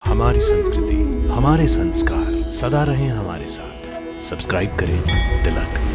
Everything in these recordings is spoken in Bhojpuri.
हमारी संस्कृति, हमारे संस्कार सदा रहें हमारे साथ। सब्सक्राइब करें तिलक।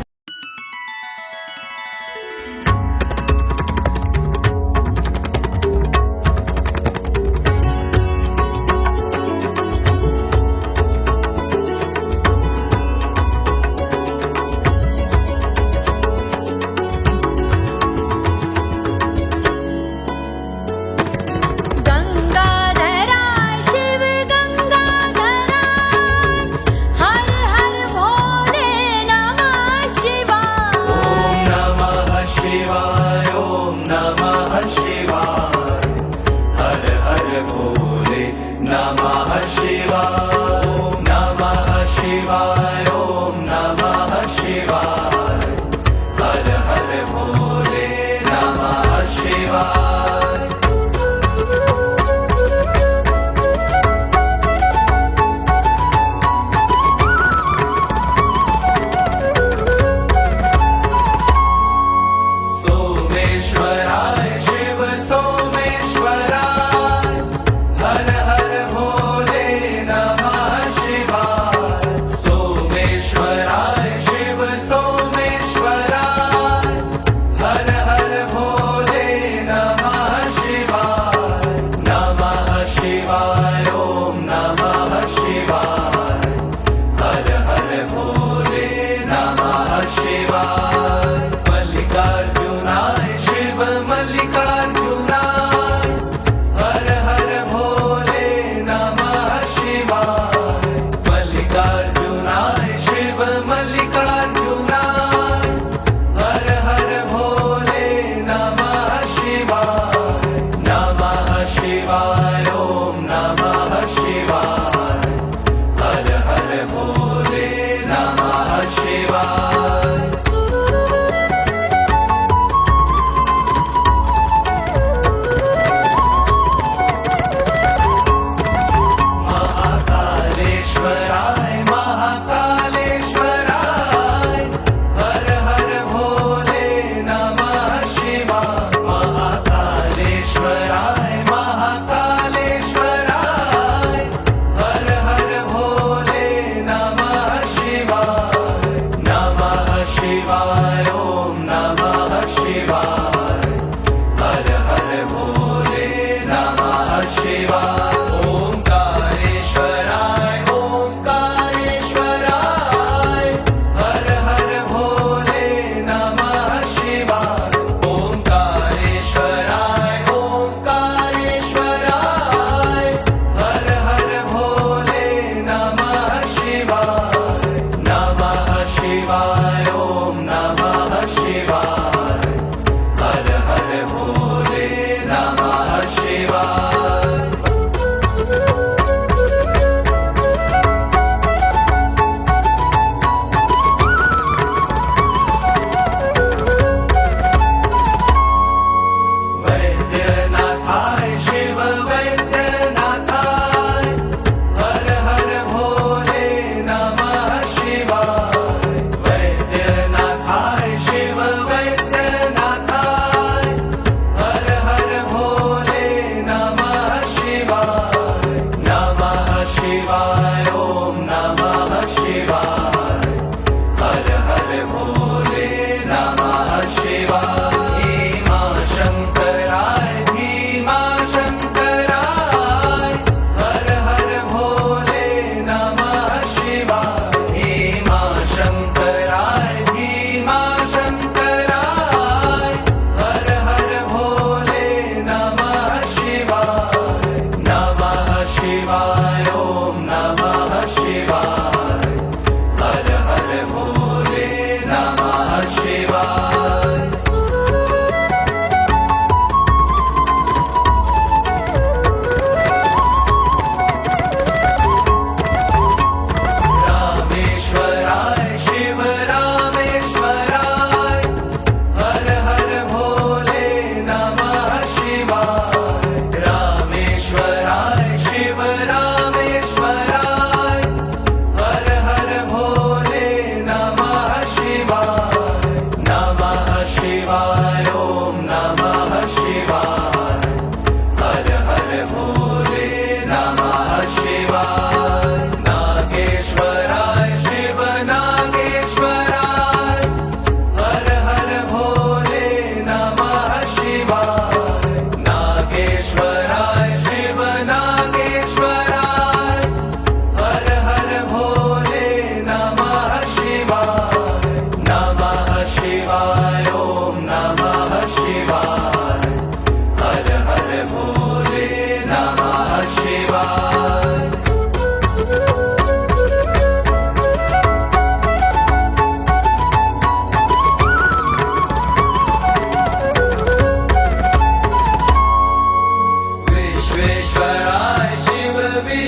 रामेश्वराय शिव रामेश्वर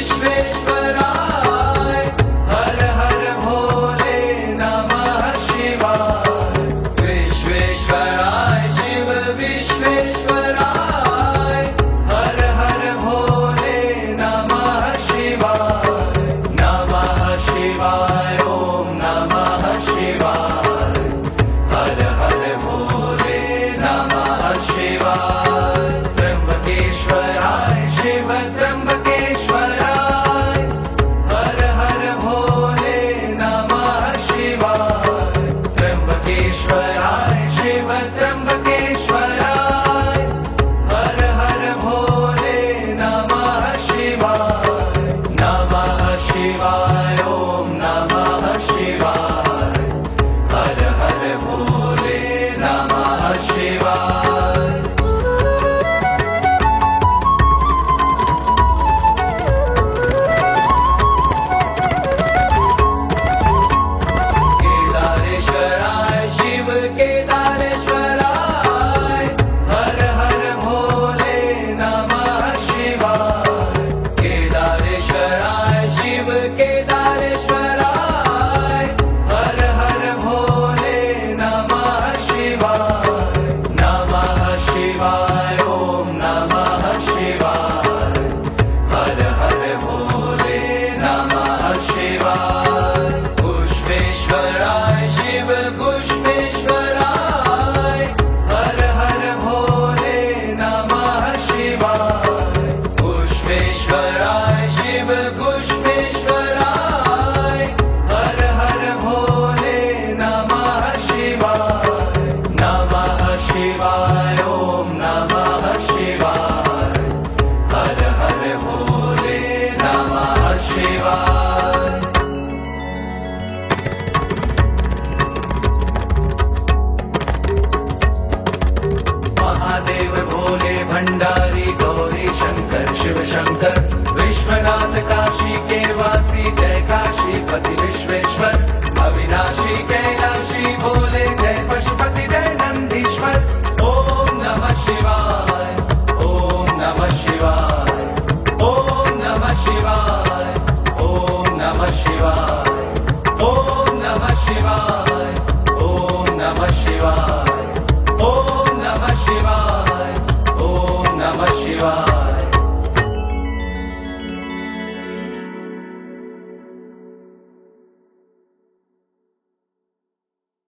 विश्वेश्वराय हर हर भोले नमः शिवाय विश्वेश्वराय शिव विश्वेश्वराय हर हर भोले नमः शिवाय ओम नमः शिवाय हर हर भोले नमः शिवाय त्र्यंबकेश्वराय शिव त्र्यंबकेश्वराय हर हर भोले नमः शिवाय त्र्यंबकेश्वराय शिव त्र्यंबकेश्वराय हर हर भोले नमः शिवाय ओम नमः शिवाय हर हर भोले नमः शिवाय केदारेश्वराय शिव केदारेश्वराय हर हर भोले नमः शिवाय केदारेश्वराय शिव केदारेश्वराय हर हर भोले नमः शिवाय ओम नमः शिवाय हर हर भोले नमः शिवाय पुष्पेश्वराय शिव पुष्पेश्वराय हर हर भोले नमः शिवाय पुष्पेश्वराय शिव पुष्पेश्वराय हर हर भोले नमः शिवाय ओम नमः शिवाय हर हर भोले नमः शिवाय महादेव भोले भंडारी गौरी शंकर शिव शंकर विश्वनाथ काशी के वासी जय काशीपति विश्वेश्वर अविनाशी कैलाशी भोले जय पशुपति जय नंदीश्वर ओम नमः शिवाय ओम नमः शिवाय ओम नमः शिवाय ओम नमः शिवाय ओम नमः शिवाय ओम नमः शिवाय ओम नमः शिवाय ओम नमः शिवाय